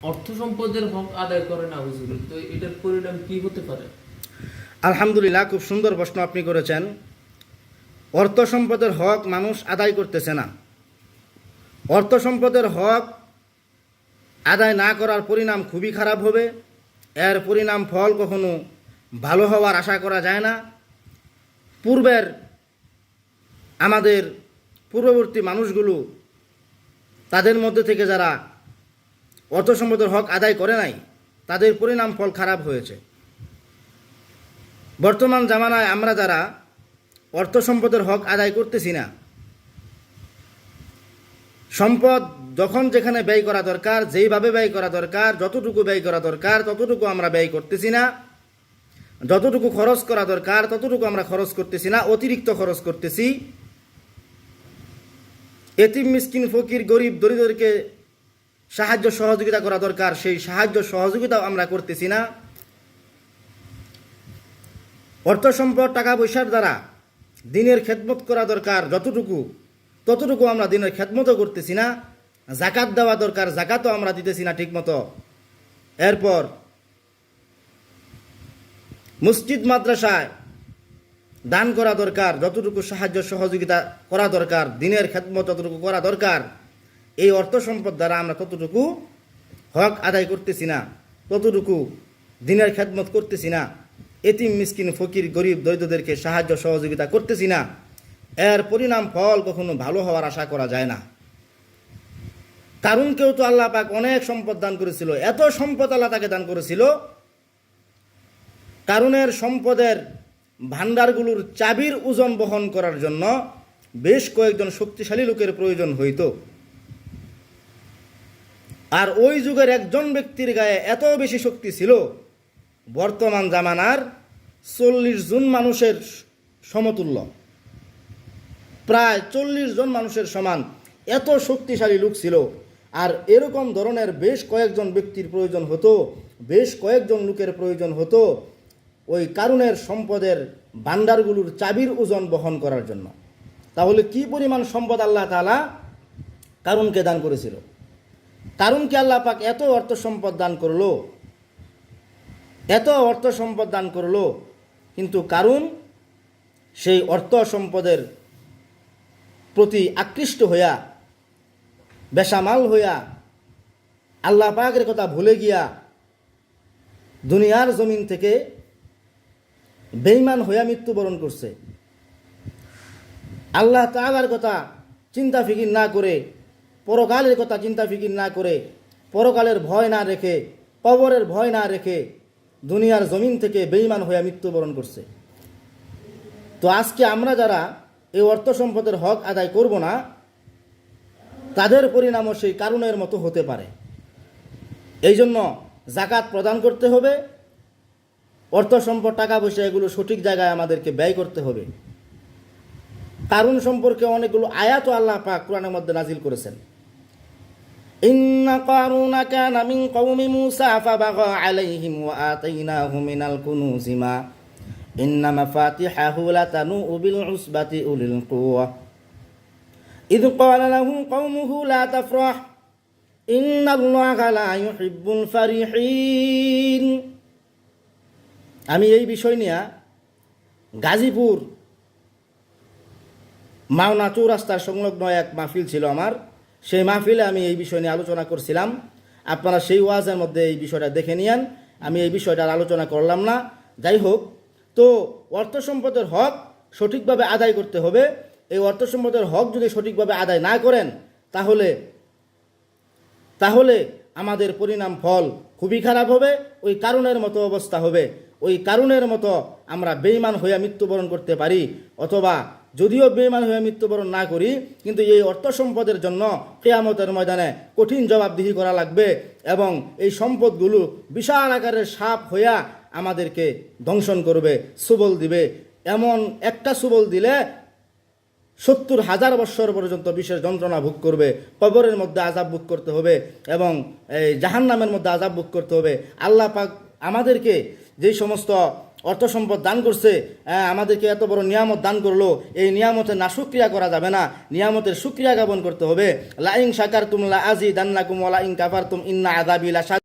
অর্থ সম্পদের হক আদায় করে না হুজুর, তো এটার পরিণাম কি হতে পারে? আলহামদুলিল্লাহ, খুব সুন্দর প্রশ্ন আপনি করেছেন। অর্থ সম্পদের হক মানুষ আদায় করতেছে না। অর্থ সম্পদের হক আদায় না করার পরিণাম খুবই খারাপ হবে। এর পরিণাম ফল কখনো ভালো হওয়ার আশা করা যায় না। পূর্বের আমাদের পূর্ববর্তী মানুষগুলো, তাদের মধ্যে থেকে যারা অর্থ সম্পদের হক আদায় করে নাই, তাদের পরিণাম ফল খারাপ হয়েছে। বর্তমান জামানায় আমরা যারা অর্থ সম্পদের হক আদায় করতেছি না, সম্পদ যখন যেখানে ব্যয় করা দরকার, যেইভাবে ব্যয় করা দরকার, যতটুকু ব্যয় করা দরকার ততটুকু আমরা ব্যয় করতেছি না। যতটুকু খরচ করা দরকার ততটুকু আমরা খরচ করতেছি না, অতিরিক্ত খরচ করতেছি। এতিম মিসকিন ফকির গরিব দরিদ্রকে সাহায্য সহযোগিতা করা দরকার, সেই সাহায্য সহযোগিতাও আমরা করতেছি না। অর্থ সম্পদ টাকা পয়সার দ্বারা দিনের খেদমত করা দরকার যতটুকু, ততটুকু আমরা দিনের খেদমতও করতেছি না। জাকাত দেওয়া দরকার, জাকাতও আমরা দিতেছি না ঠিকমতো। এরপর মসজিদ মাদ্রাসায় দান করা দরকার, যতটুকু সাহায্য সহযোগিতা করা দরকার, দিনের খেদমত যতটুকু করা দরকার, এই অর্থ সম্পদ দ্বারা আমরা ততটুকু হক আদায় করতেছি না, ততটুকু দিনের খেদমত করতেছি না, এতিম মিসকিন ফকির গরিব দরিদ্রদেরকে সাহায্য সহযোগিতা করতেছি না। এর পরিণাম ফল কখনো ভালো হওয়ার আশা করা যায় না। কারুনকেও তো আল্লাহ পাক অনেক সম্পদ দান করেছিল, এত সম্পদ আল্লাহ তাকে দান করেছিল, কারুনের সম্পদের ভান্ডারগুলোর চাবির ওজন বহন করার জন্য বেশ কয়েকজন শক্তিশালী লোকের প্রয়োজন হইত। আর ওই যুগের একজন ব্যক্তির গায়ে এত বেশি শক্তি ছিল, বর্তমান জামানার 40 জন মানুষের সমতুল্য, প্রায় 40 জন মানুষের সমান এত শক্তিশালী লোক ছিল। আর এরকম ধরনের বেশ কয়েকজন ব্যক্তির প্রয়োজন হতো, বেশ কয়েকজন লোকের প্রয়োজন হতো ওই কারুনের সম্পদের ভান্ডারগুলোর চাবির ওজন বহন করার জন্য। তাহলে কি পরিমাণ সম্পদ আল্লাহ তাআলা কারুনকে দান করেছিল। কারুনকে আল্লাহ পাক এত অর্থ সম্পদ দান করলো, এত অর্থ সম্পদ দান করলো, কিন্তু কারুন সেই অর্থ সম্পদের প্রতি আকৃষ্ট হইয়া, বেসামাল হইয়া, আল্লাহ পাকের কথা ভুলে গিয়া দুনিয়ার জমিন থেকে বেঈমান হইয়া মৃত্যুবরণ করছে। আল্লাহ তাআলার কথা চিন্তা ফিকির না করে, পরকালের কথা চিন্তা ফিকির না করে, পরকালের ভয় না রেখে, কবরের ভয় না রেখে দুনিয়ার জমিন থেকে বেঈমান হইয়া মৃত্যুবরণ করছে। তো আজকে আমরা যারা এই অর্থ সম্পদের হক আদায় করব না, তাদের পরিণামও সেই কারুনের মতো হতে পারে। এই জন্য জাকাত প্রদান করতে হবে, অর্থ সম্পদ টাকা পয়সা এগুলো সঠিক জায়গায় আমাদেরকে ব্যয় করতে হবে। কারুন সম্পর্কে অনেকগুলো আয়াতও আল্লাহ পাক কোরআনের মধ্যে নাজিল করেছেন। ইন্না কারুনা কানা মিন কওমি মূসা ফাবাগা আলাইহিম ওয়া আতাইনাহু মিনাল কুনুজি মা ইন্না মাফাতিহাহু লাতানু বিল উসবাতি উলিল কুওয়া ইয ক্বালা লাহু কওমুহু লা তাফরাহ ইন্নাল্লাহা লা ইউহিব্বুল ফারিহিন। আমি এই বিষয় নিয়ে গাজীপুর মাওনা চৌরাস্তার সংলগ্ন এক মাহফিল ছিল আমার, সেই মাহফিলে আমি এই বিষয় নিয়ে আলোচনা করছিলাম। আপনারা সেই ওয়াজের মধ্যে এই বিষয়টা দেখে নিয়েন, আমি এই বিষয়টার আলোচনা করলাম না। যাই হোক, তো অর্থ সম্পদের হক সঠিকভাবে আদায় করতে হবে। এই অর্থ সম্পদের হক যদি সঠিকভাবে আদায় না করেন, তাহলে আমাদের পরিণাম ফল খুবই খারাপ হবে। ওই কারুনের মতো অবস্থা হবে, ওই কারুনের মতো আমরা বেঈমান হইয়া মৃত্যুবরণ করতে পারি। অথবা যদিও বেঈমান হইয়া মৃত্যুবরণ না করি, কিন্তু এই অর্থ সম্পদের জন্য কিয়ামতের ময়দানে কঠিন জবাবদিহি করা লাগবে, এবং এই সম্পদগুলো বিশাল আকারের সাপ হইয়া আমাদেরকে দংশন করবে, সুবল দিবে। এমন একটা সুবল দিলে 70,000 বৎসর পর্যন্ত বিশেষ যন্ত্রণা ভোগ করবে, কবরের মধ্যে আযাব ভোগ করতে হবে, এবং এই জাহান্নামের মধ্যে আযাব ভোগ করতে হবে। আল্লাহ পাক আমাদেরকে যেই সমস্ত অর্থ সম্পদ দান করছে, আমাদেরকে এত বড় নিয়ামত দান করলো, এই নিয়ামতের না শুকরিয়া করা যাবে না, নিয়ামতের শুকরিয়া জ্ঞাপন করতে হবে। লাইং শাকারতুম লা আযীদান্নাকুম ওয়া লাইং কাফারতুম ইন্না আযাবি লাশাদীদ।